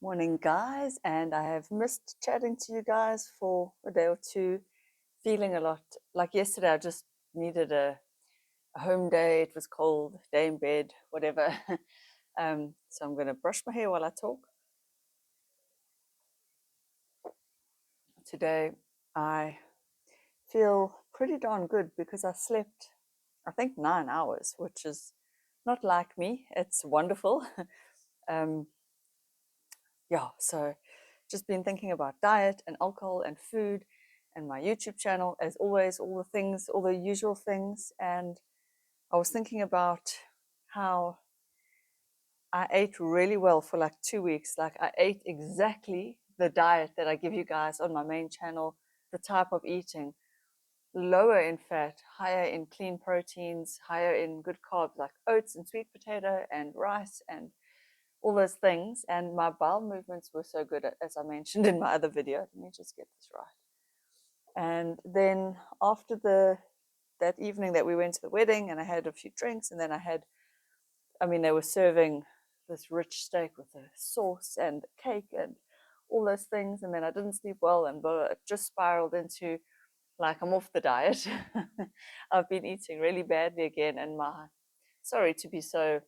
Morning, guys, and I have missed chatting to you guys for a day or two. Feeling a lot like yesterday, I just needed a home day. It was cold, day in bed, whatever. So I'm going to brush my hair while I talk. Today, I feel pretty darn good because I slept, I think, 9 hours, which is not like me. It's wonderful. um, yeah, so just been thinking about diet and alcohol and food and my YouTube channel, as always, all the things, all the usual things. And I was thinking about how I ate really well for like 2 weeks. Like I ate exactly the diet that I give you guys on my main channel, the type of eating, lower in fat, higher in clean proteins, higher in good carbs like oats and sweet potato and rice and all those things. And my bowel movements were so good, as I mentioned in my other video. Let me just get this right. And then after that evening that we went to the wedding, and I had a few drinks, and then they were serving this rich steak with a sauce and cake and all those things. And then I didn't sleep well, and it just spiraled into like I'm off the diet. I've been eating really badly again, and sorry to be so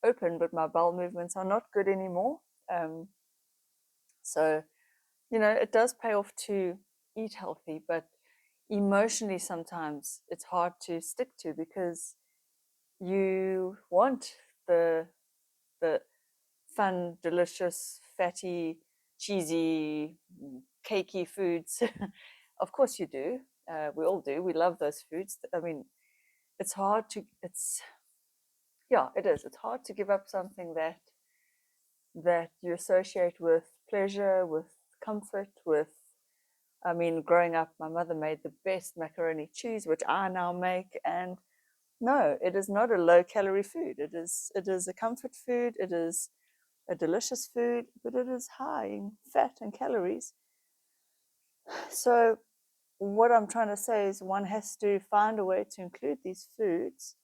open, but my bowel movements are not good anymore. Um, so, it does pay off to eat healthy, but emotionally, sometimes it's hard to stick to because you want the the fun, delicious, fatty, cheesy, cakey foods. Of course, you do. We all do. We love those foods. I mean, it's hard to. It is. It's hard to give up something that you associate with pleasure, with comfort, with. I mean, growing up, my mother made the best macaroni cheese, which I now make. And no, it is not a low-calorie food. It is a comfort food. It is a delicious food, but it is high in fat and calories. So, what I'm trying to say is one has to find a way to include these foods.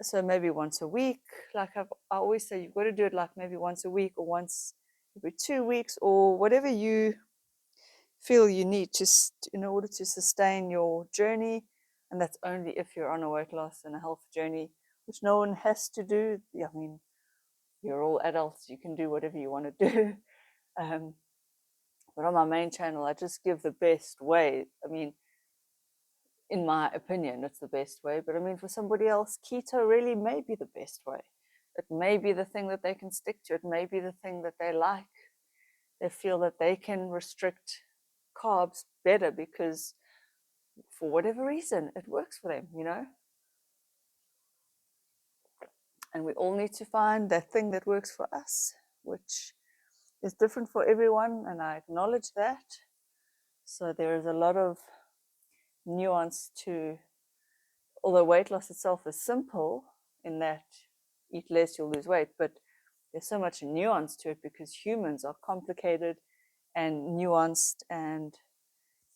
So maybe once a week, like I always say, you've got to do it like maybe once a week or once every 2 weeks or whatever you feel you need in order to sustain your journey. And that's only if you're on a weight loss and a health journey, which no one has to do. I mean, you're all adults, you can do whatever you want to do. But on my main channel, I just give the best way. I mean, in my opinion, it's the best way. But I mean, for somebody else, keto really may be the best way. It may be the thing that they can stick to. It may be the thing that they like. They feel that they can restrict carbs better because for whatever reason, it works for them. And we all need to find that thing that works for us, which is different for everyone. And I acknowledge that. So there is a lot of nuance to, although weight loss itself is simple in that eat less, you'll lose weight, but there's so much nuance to it because humans are complicated and nuanced, and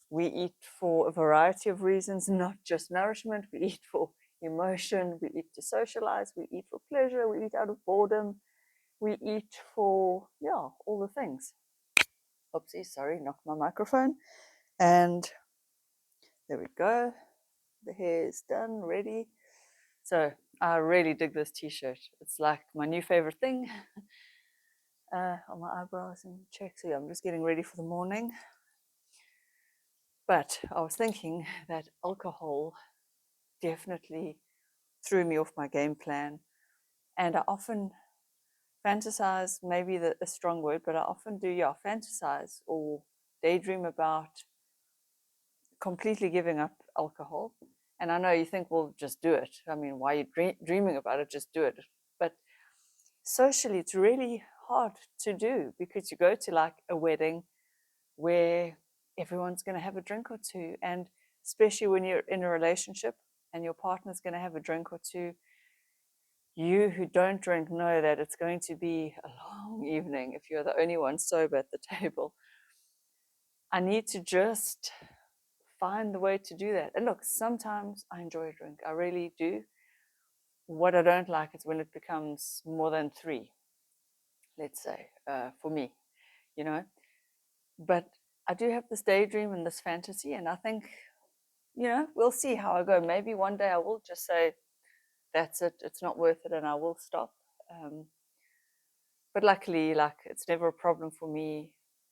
we eat for a variety of reasons, not just nourishment. We eat for emotion, we eat to socialize, we eat for pleasure, we eat out of boredom, we eat for, all the things. Oopsie, sorry, knocked my microphone. And there we go. The hair is done, ready. So I really dig this t-shirt. It's like my new favorite thing. On my eyebrows and check. So I'm just getting ready for the morning. But I was thinking that alcohol definitely threw me off my game plan. And I often fantasize, maybe a strong word, but I often do, fantasize or daydream about completely giving up alcohol. And I know you think, well, just do it. I mean, why are you dreaming about it? Just do it. But socially, it's really hard to do because you go to like a wedding where everyone's going to have a drink or two. And especially when you're in a relationship and your partner's going to have a drink or two, you who don't drink know that it's going to be a long evening if you're the only one sober at the table. I need to just find the way to do that. And look, sometimes I enjoy a drink. I really do. What I don't like is when it becomes more than three. let's say, for me, you know. But I do have this daydream and this fantasy, and I think, we'll see how I go. Maybe one day I will just say, that's it, it's not worth it, and I will stop. But luckily, like, it's never a problem for me.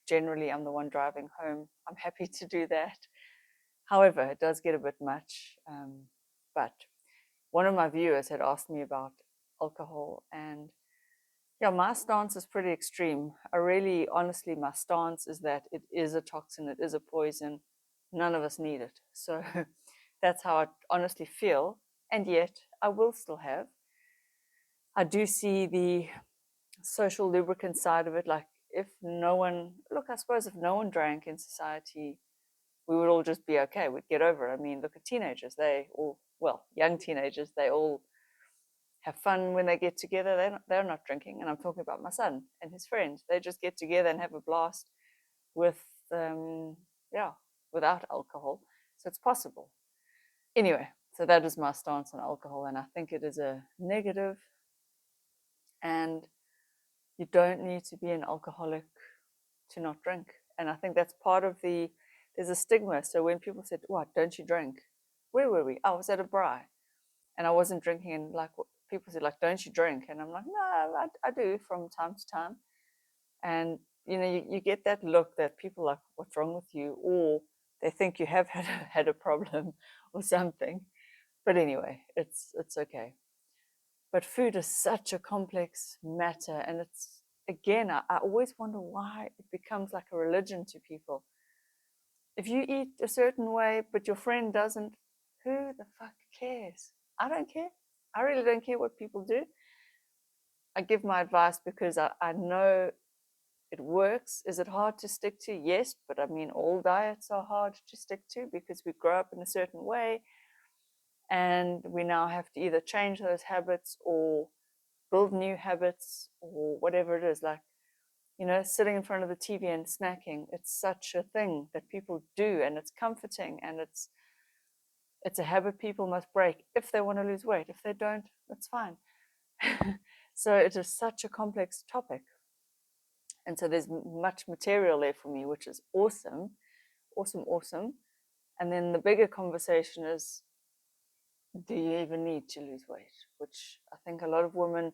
Generally, I'm the one driving home. I'm happy to do that. However, it does get a bit much. But one of my viewers had asked me about alcohol, and yeah, my stance is pretty extreme. I really, honestly, my stance is that it is a toxin, it is a poison. None of us need it. So that's how I honestly feel. And yet, I will still have. I do see the social lubricant side of it. Like, if no one, look, I suppose if no one drank in society, we would all just be okay. We'd get over it. I mean, look at teenagers. They all, well, young teenagers, they all have fun when they get together. They're not drinking. And I'm talking about my son and his friends. They just get together and have a blast with, yeah, without alcohol. So it's possible. Anyway, so that is my stance on alcohol. And I think it is a negative, and you don't need to be an alcoholic to not drink. And I think that's part of there's a stigma. So when people said, what, don't you drink? Where were we? I was at a braai and I wasn't drinking. And like, people said, like, don't you drink? And I'm like, no, I do from time to time. And, you get that look that people are like, what's wrong with you? Or they think you have had a problem or something. But anyway, it's okay. But food is such a complex matter, and it's, again, I always wonder why it becomes like a religion to people. If you eat a certain way but your friend doesn't, who the fuck cares? I don't care. I really don't care what people do. I give my advice because I know it works. Is it hard to stick to? Yes, but I mean, all diets are hard to stick to because we grow up in a certain way, and we now have to either change those habits or build new habits or whatever it is. Like, sitting in front of the TV and snacking, it's such a thing that people do, and it's comforting, and it's a habit people must break if they want to lose weight. If they don't, that's fine. So it is such a complex topic, and so there's much material there for me, which is awesome, awesome, awesome. And then the bigger conversation is, do you even need to lose weight? Which I think a lot of women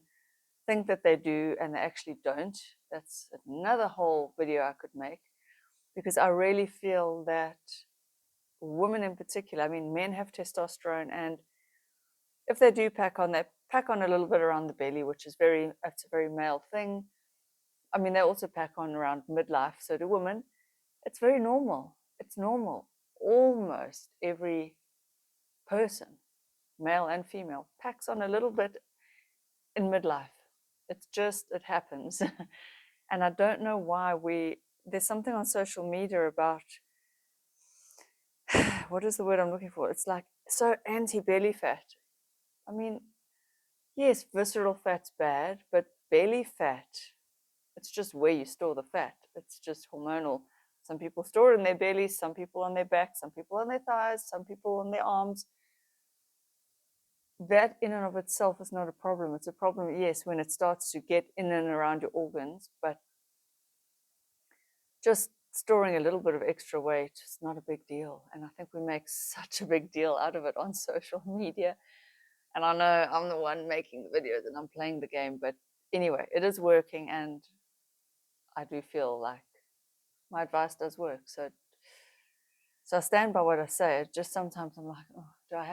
think that they do, and they actually don't. That's another whole video I could make, because I really feel that women in particular, I mean, men have testosterone, and if they do pack on, they pack on a little bit around the belly, which is it's a very male thing. I mean, they also pack on around midlife. So to women, it's very normal. It's normal. Almost every person, male and female, packs on a little bit in midlife. It happens. And I don't know why there's something on social media about, what is the word I'm looking for? It's like so anti-belly fat. I mean, yes, visceral fat's bad, but belly fat, it's just where you store the fat. It's just hormonal. Some people store it in their bellies, some people on their back, some people on their thighs, some people on their arms. That in and of itself is not a problem. It's a problem, yes, when it starts to get in and around your organs, but just storing a little bit of extra weight is not a big deal. And I think we make such a big deal out of it on social media. And I know I'm the one making the videos and I'm playing the game, but anyway, it is working, and I do feel like my advice does work. So I stand by what I say. It's just sometimes I'm like, oh, do I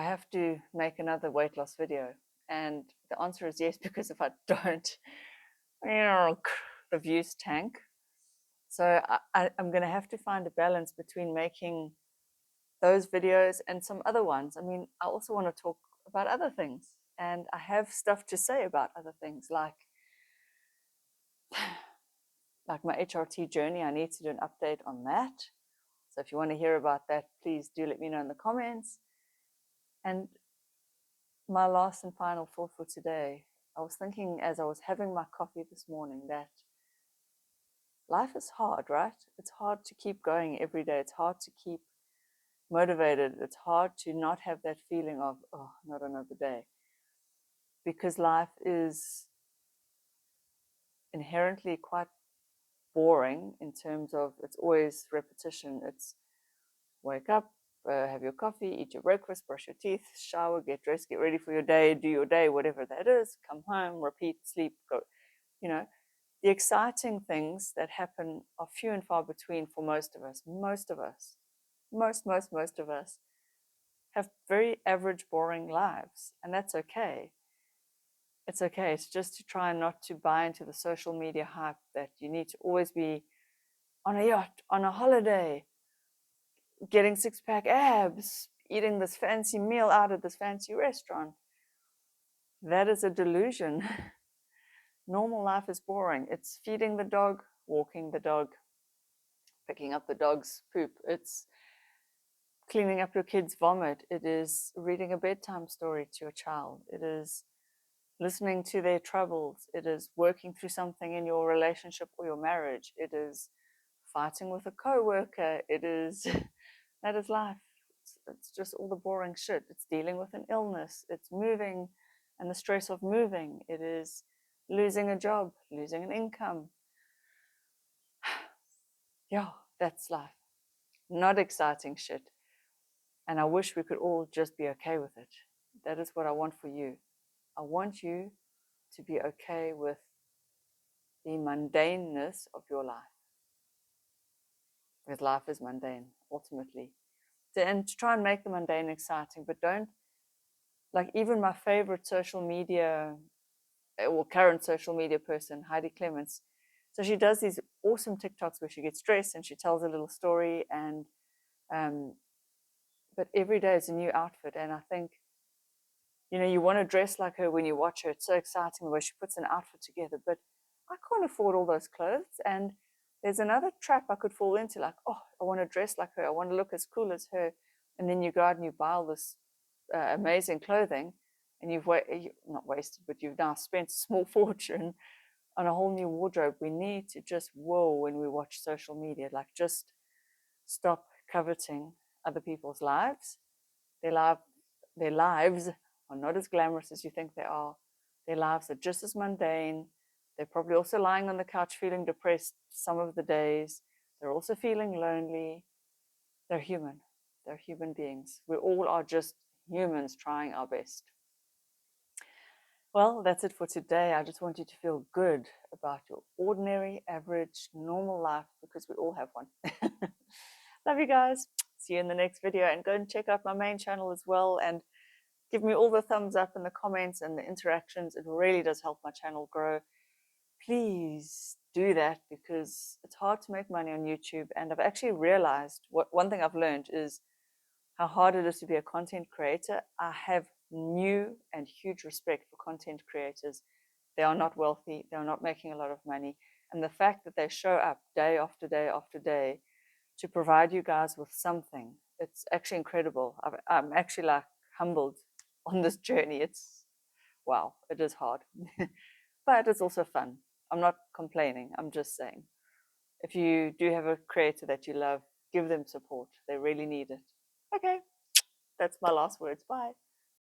have to make another weight loss video? And the answer is yes, because if I don't, the views tank. So I'm going to have to find a balance between making those videos and some other ones. I mean, I also want to talk about other things, and I have stuff to say about other things, like my HRT journey. I need to do an update on that. So if you want to hear about that, please do let me know in the comments. And my last and final thought for today, I was thinking as I was having my coffee this morning that life is hard, right? It's hard to keep going every day. It's hard to keep motivated. It's hard to not have that feeling of, oh, not another day. Because life is inherently quite boring in terms of it's always repetition. It's wake up, have your coffee, eat your breakfast, brush your teeth, shower, get dressed, get ready for your day, do your day, whatever that is, come home, repeat, sleep, go. You know, the exciting things that happen are few and far between for most of us. Most of us, most of us have very average, boring lives, and that's okay. It's okay. It's just to try not to buy into the social media hype that you need to always be on a yacht, on a holiday, getting six-pack abs, eating this fancy meal out at this fancy restaurant. That is a delusion. Normal life is boring. It's feeding the dog, walking the dog, picking up the dog's poop. It's cleaning up your kid's vomit. It is reading a bedtime story to your child. It is listening to their troubles. It is working through something in your relationship or your marriage. It is fighting with a coworker. It is that is life. It's just all the boring shit. It's dealing with an illness. It's moving and the stress of moving. It is losing a job, losing an income. Yeah, that's life. Not exciting shit. And I wish we could all just be okay with it. That is what I want for you. I want you to be okay with the mundaneness of your life. Because life is mundane, ultimately. And to try and make the mundane exciting, but don't, like, even my favorite social media or current social media person, Heidi Clements. So she does these awesome TikToks where she gets dressed and she tells a little story, and but every day is a new outfit. And I think, you want to dress like her when you watch her. It's so exciting the way she puts an outfit together. But I can't afford all those clothes. And there's another trap I could fall into, like, oh, I want to dress like her. I want to look as cool as her. And then you go out and you buy all this amazing clothing, and you've not wasted, but you've now spent a small fortune on a whole new wardrobe. We need to just whoa when we watch social media, like just stop coveting other people's lives. Their lives are not as glamorous as you think they are. Their lives are just as mundane. They're probably also lying on the couch feeling depressed some of the days. They're also feeling lonely. They're human. They're human beings. We all are just humans trying our best. Well, that's it for today. I just want you to feel good about your ordinary, average, normal life, because we all have one. Love you guys. See you in the next video, and go and check out my main channel as well, and give me all the thumbs up and the comments and the interactions. It really does help my channel grow. Please do that, because it's hard to make money on YouTube. And I've actually realized one thing I've learned is how hard it is to be a content creator. I have new and huge respect for content creators. They are not wealthy. They are not making a lot of money. And the fact that they show up day after day after day to provide you guys with something, it's actually incredible. I'm actually like humbled on this journey. It's wow, it is hard, but it's also fun. I'm not complaining. I'm just saying, if you do have a creator that you love, give them support. They really need it. Okay, that's my last words. Bye.